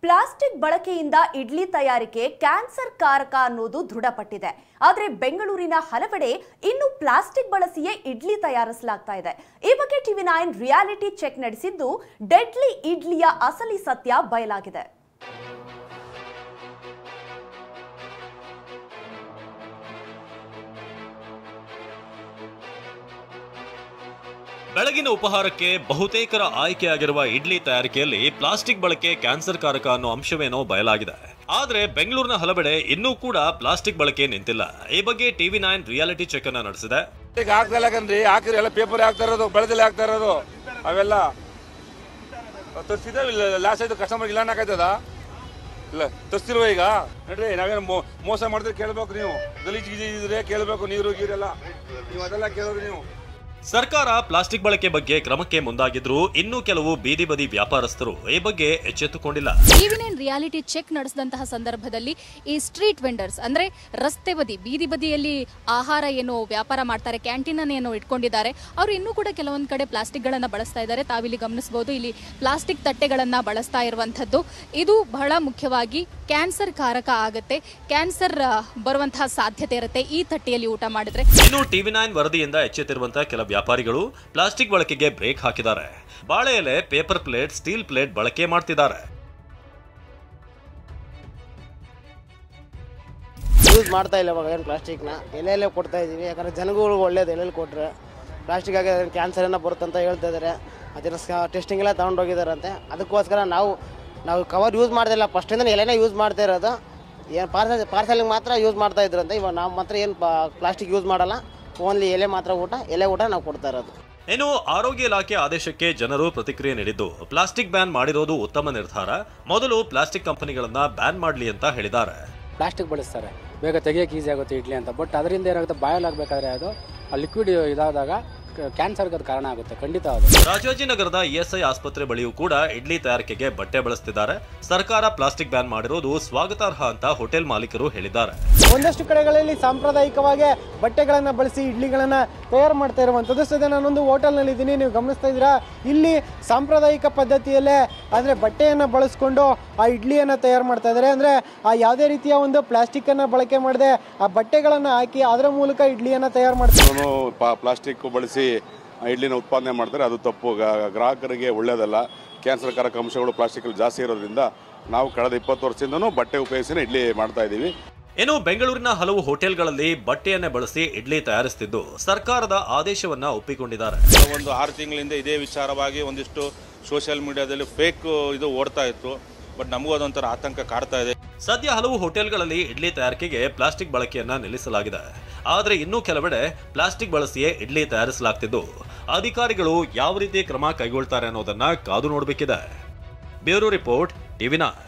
Plastic ಬಳಕೆಯಿಂದ ಇಡ್ಲಿ ತಯಾರಿಕೆ cancer ಕಾರಕ ಅನ್ನೋದು ದೃಢಪಟ್ಟಿದೆ. ಆದರೆ ಬೆಂಗಳೂರಿನ ಹಲವೆಡೆ ಇನ್ನೂ ಪ್ಲಾಸ್ಟಿಕ್ ಬಳಸಿಯೇ ಇಡ್ಲಿ ತಯಾರಿಸಲಾಗ್ತಾ ಇದೆ. ಈ ಬಗ್ಗೆ TV9 ರಿಯಾಲಿಟಿ ಚೆಕ್ ನಡೆಸಿದ್ದು ಡೆಡ್ಲಿ ಇಡ್ಲಿಯ ಅಸಲಿ ಸತ್ಯ ಬಯಲಾಗಿದೆ. ಬೆಳಗಿನ ಉಪಹಾರಕ್ಕೆ ಬಹುತೇಕರ ಆಯ್ಕೆಯಾಗಿರುವ ಇಡ್ಲಿ ತಯಾರಿಕೆಯಲ್ಲಿ ಪ್ಲಾಸ್ಟಿಕ್ ಬಳಕೆ ಕ್ಯಾನ್ಸರ್ ಕಾರಕ ಅನ್ನೋ ಅಂಶವೇನೋ ಬಯಲಾಗಿದೆ. ಆದ್ರೆ ಬೆಂಗಳೂರಿನ ಹಲವೆಡೆ ಇನ್ನೂ ಕೂಡ ಪ್ಲಾಸ್ಟಿಕ್ ಬಳಕೆ ನಿಂತಿಲ್ಲ. ಈ ಬಗ್ಗೆ TV9 ರಿಯಾಲಿಟಿ ಚೆಕ್ ಅನ್ನ ನಡೆಸಿದೆ. ಹಾಕಿದ್ರೆ ಪೇಪರ್ ಹಾಕ್ತಾ ಇರೋದು, ಬೆಳೆದಲ್ಲಿ ಹಾಕ್ತಾ ಇರೋದು ಅವೆಲ್ಲ ತರಿಸಿದ ಲಾಸ್ಟ್ ಆಯ್ತು. ಕಸ್ಟಮರ್ ಇಲ್ಲ ಅನ್ನಕಾಯ್ತದ ಇಲ್ಲ ತರಿಸಿರುವ ಈಗ ನೋಡ್ರಿ. ನಾವೇನು ಮೋಸ ಮಾಡಿದ್ರೆ ಕೇಳ್ಬೇಕು, ನೀವು ಗಲೀಜ್ ಇದ್ರೆ ಕೇಳ್ಬೇಕು, ನೀರು ಗೀರೆಲ್ಲ ನೀವು ಅದೆಲ್ಲ ಕೇಳೋರು ನೀವು. ಸರ್ಕಾರ ಪ್ಲಾಸ್ಟಿಕ್ ಬಳಕೆ ಬಗ್ಗೆ ಕ್ರಮಕ್ಕೆ ಮುಂದಾಗಿದ್ರು ಇನ್ನೂ ಕೆಲವು ಬೀದಿ ಬದಿ ವ್ಯಾಪಾರಸ್ಥರು ಈ ಬಗ್ಗೆ ಎಚ್ಚೆತ್ತುಕೊಂಡಿಲ್ಲ. TV9 ರಿಯಾಲಿಟಿ ಚೆಕ್ ನಡೆಸಿದಂತಹ ಸಂದರ್ಭದಲ್ಲಿ ಈ ಸ್ಟ್ರೀಟ್ ವೆಂಡರ್ಸ್ ಅಂದ್ರೆ ರಸ್ತೆ ಬದಿ ಬೀದಿ ಬದಿಯಲ್ಲಿ ಆಹಾರ ಏನು ವ್ಯಾಪಾರ ಮಾಡ್ತಾರೆ, ಕ್ಯಾಂಟೀನ್ ಅನ್ನು ಏನೋ ಇಟ್ಕೊಂಡಿದ್ದಾರೆ, ಅವರು ಇನ್ನೂ ಕೂಡ ಕೆಲವೊಂದು ಕಡೆ ಪ್ಲಾಸ್ಟಿಕ್ ಗಳನ್ನ ಬಳಸ್ತಾ ಇದ್ದಾರೆ. ತಾವಿಲ್ಲಿ ಗಮನಿಸಬಹುದು, ಇಲ್ಲಿ ಪ್ಲಾಸ್ಟಿಕ್ ತಟ್ಟೆಗಳನ್ನ ಬಳಸ್ತಾ ಇರುವಂತದ್ದು. ಇದು ಬಹಳ ಮುಖ್ಯವಾಗಿ ಕ್ಯಾನ್ಸರ್ ಕಾರಕ ಆಗುತ್ತೆ, ಕ್ಯಾನ್ಸರ್ ಬರುವಂತಹ ಸಾಧ್ಯತೆ ಇರುತ್ತೆ ಈ ತಟ್ಟೆಯಲ್ಲಿ ಊಟ ಮಾಡಿದ್ರೆ. ಇನ್ನು TV9 ವರದಿಯಿಂದ ಎಚ್ಚೆತ್ತಿರುವಂತಹ ಕೆಲ ವ್ಯಾಪಾರಿಗಳು ಪ್ಲಾಸ್ಟಿಕ್ ಬಳಕೆಗೆ ಬ್ರೇಕ್ ಹಾಕಿದ್ದಾರೆ. ಬಾಳೆ ಎಲೆ, ಪೇಪರ್ ಪ್ಲೇಟ್, ಸ್ಟೀಲ್ ಪ್ಲೇಟ್ ಬಳಕೆ ಮಾಡ್ತಿದ್ದಾರೆ. ಯೂಸ್ ಮಾಡ್ತಾ ಇಲ್ಲ ಇವಾಗ ಏನು ಪ್ಲಾಸ್ಟಿಕ್ನ ಎಲ್ಲೆಲ್ಲೇ ಕೊಡ್ತಾ ಇದ್ದೀವಿ. ಯಾಕಂದರೆ ಜನಗಳು ಒಳ್ಳೇದು ಎಲ್ಲೆಲ್ಲಿ ಕೊಟ್ಟರೆ ಪ್ಲಾಸ್ಟಿಕ್ ಆಗಿ ಕ್ಯಾನ್ಸರ್ ಏನೋ ಬರುತ್ತೆ ಅಂತ ಹೇಳ್ತಾ ಇದ್ದಾರೆ. ಅದನ್ನ ಟೆಸ್ಟಿಂಗ್ ಎಲ್ಲ ತೊಗೊಂಡೋಗಿದ್ದಾರೆ ಅಂತೆ. ಅದಕ್ಕೋಸ್ಕರ ನಾವು ಕವರ್ ಯೂಸ್ ಮಾಡ್ತಿಲ್ಲ, ಫಸ್ಟಿಂದ ಎಲೆನೇ ಯೂಸ್ ಮಾಡ್ತಾ ಇರೋದು. ಏನು ಪಾರ್ಸಲಿಗೆ ಮಾತ್ರ ಯೂಸ್ ಮಾಡ್ತಾ ಇದ್ರಂತೆ. ಇವಾಗ ನಾವು ಮಾತ್ರ ಏನು ಪ್ಲಾಸ್ಟಿಕ್ ಯೂಸ್ ಮಾಡಲ್ಲ, ಓನ್ಲಿ ಎಲೆ ಮಾತ್ರ ಎಲೆ ಊಟ ನಾವು ಕೊಡ್ತಾ ಇರೋದು. ಇನ್ನು ಆರೋಗ್ಯ ಇಲಾಖೆ ಆದೇಶಕ್ಕೆ ಜನರು ಪ್ರತಿಕ್ರಿಯೆ ನೀಡಿದ್ದು ಪ್ಲಾಸ್ಟಿಕ್ ಬ್ಯಾನ್ ಮಾಡಿರೋದು ಉತ್ತಮ ನಿರ್ಧಾರ. ಮೊದಲು ಪ್ಲಾಸ್ಟಿಕ್ ಕಂಪನಿಗಳನ್ನ ಬ್ಯಾನ್ ಮಾಡಲಿ ಅಂತ ಹೇಳಿದ್ದಾರೆ. ಪ್ಲಾಸ್ಟಿಕ್ ಬಳಸ್ತಾರೆ, ಬೇಗ ತೆಗಿಯೋಕೆ ಈಸಿ ಆಗುತ್ತೆ ಇಡ್ಲಿ ಅಂತ. ಬಟ್ ಅದರಿಂದ ಏನಾಗುತ್ತೆ, ಬಾಯಲಾಗಬೇಕಾದ್ರೆ ಅದು ಲಿಕ್ವಿಡ್ ಇದಾದಾಗ ಕ್ಯಾನ್ಸರ್ಗೆ ಅದು ಕಾರಣ ಆಗುತ್ತೆ, ಖಂಡಿತ. ಅದು ರಾಜಾಜಿನಗರದ ESI ಆಸ್ಪತ್ರೆ ಬಳಿಯೂ ಕೂಡ ಇಡ್ಲಿ ತಯಾರಿಕೆಗೆ ಬಟ್ಟೆ ಬಳಸ್ತಿದ್ದಾರೆ. ಸರ್ಕಾರ ಪ್ಲಾಸ್ಟಿಕ್ ಬ್ಯಾನ್ ಮಾಡಿರೋದು ಸ್ವಾಗತಾರ್ಹ ಅಂತ ಹೋಟೆಲ್ ಮಾಲೀಕರು ಹೇಳಿದ್ದಾರೆ. ಒಂದಷ್ಟು ಕಡೆಗಳಲ್ಲಿ ಸಾಂಪ್ರದಾಯಿಕವಾಗಿ ಬಟ್ಟೆಗಳನ್ನ ಬಳಸಿ ಇಡ್ಲಿಗಳನ್ನ ತಯಾರು ಮಾಡ್ತಾ ಇರುವಂಥದ್ದು. ಸದ್ಯ ನಾನೊಂದು ಹೋಟೆಲ್ನಲ್ಲಿ ಇದ್ದೀನಿ, ನೀವು ಗಮನಿಸ್ತಾ ಇದ್ದೀರಾ. ಇಲ್ಲಿ ಸಾಂಪ್ರದಾಯಿಕ ಪದ್ಧತಿಯಲ್ಲೇ ಅಂದರೆ ಬಟ್ಟೆಯನ್ನು ಬಳಸ್ಕೊಂಡು ಆ ಇಡ್ಲಿಯನ್ನು ತಯಾರು ಮಾಡ್ತಾ ಇದ್ದಾರೆ. ಅಂದರೆ ಆ ಯಾವುದೇ ರೀತಿಯ ಒಂದು ಪ್ಲಾಸ್ಟಿಕ್ಕನ್ನು ಬಳಕೆ ಮಾಡದೆ ಆ ಬಟ್ಟೆಗಳನ್ನು ಹಾಕಿ ಅದರ ಮೂಲಕ ಇಡ್ಲಿಯನ್ನು ತಯಾರು ಮಾಡ್ತಾರೆ. ಪ್ಲಾಸ್ಟಿಕ್ ಬಳಸಿ ಇಡ್ಲಿನ ಉತ್ಪಾದನೆ ಮಾಡ್ತಾರೆ, ಅದು ತಪ್ಪು. ಗ್ರಾಹಕರಿಗೆ ಒಳ್ಳೆಯದಲ್ಲ. ಕ್ಯಾನ್ಸರ್ ಕಾರಕ ಅಂಶಗಳು ಪ್ಲಾಸ್ಟಿಕ್ ಜಾಸ್ತಿ ಇರೋದ್ರಿಂದ ನಾವು ಕಳೆದ 20 ವರ್ಷದಿಂದನೂ ಬಟ್ಟೆ ಉಪಯೋಗಿಸಿ ಇಡ್ಲಿ ಮಾಡ್ತಾ ಇದ್ದೀವಿ. ಇನ್ನು ಬೆಂಗಳೂರಿನ ಹಲವು ಹೋಟೆಲ್ಗಳಲ್ಲಿ ಬಟ್ಟೆಯನ್ನೇ ಬಳಸಿ ಇಡ್ಲಿ ತಯಾರಿಸುತ್ತಿದ್ದು ಸರ್ಕಾರದ ಆದೇಶವನ್ನ ಒಪ್ಪಿಕೊಂಡಿದ್ದಾರೆ. ಒಂದು 6 ತಿಂಗಳಿಂದ ಇದೇ ವಿಚಾರವಾಗಿ ಒಂದಿಷ್ಟು ಸೋಷಿಯಲ್ ಮೀಡಿಯಾದಲ್ಲಿ ಫೇಕ್ ಇದು ಓಡ್ತಾ ಇತ್ತು. ಬಟ್ ನಮಗೂ ಅದೊಂಥರ ಆತಂಕ ಕಾಡ್ತಾ ಇದೆ. ಸದ್ಯ ಹಲವು ಹೋಟೆಲ್ಗಳಲ್ಲಿ ಇಡ್ಲಿ ತಯಾರಿಕೆಗೆ ಪ್ಲಾಸ್ಟಿಕ್ ಬಳಕೆಯನ್ನ ನಿಲ್ಲಿಸಲಾಗಿದೆ. ಆದರೆ ಇನ್ನೂ ಕೆಲವೆಡೆ ಪ್ಲಾಸ್ಟಿಕ್ ಬಳಸಿಯೇ ಇಡ್ಲಿ ತಯಾರಿಸಲಾಗ್ತಿದ್ದು ಅಧಿಕಾರಿಗಳು ಯಾವ ರೀತಿ ಕ್ರಮ ಕೈಗೊಳ್ತಾರೆ ಅನ್ನೋದನ್ನ ಕಾದು ನೋಡಬೇಕಿದೆ. Bureau report TV9.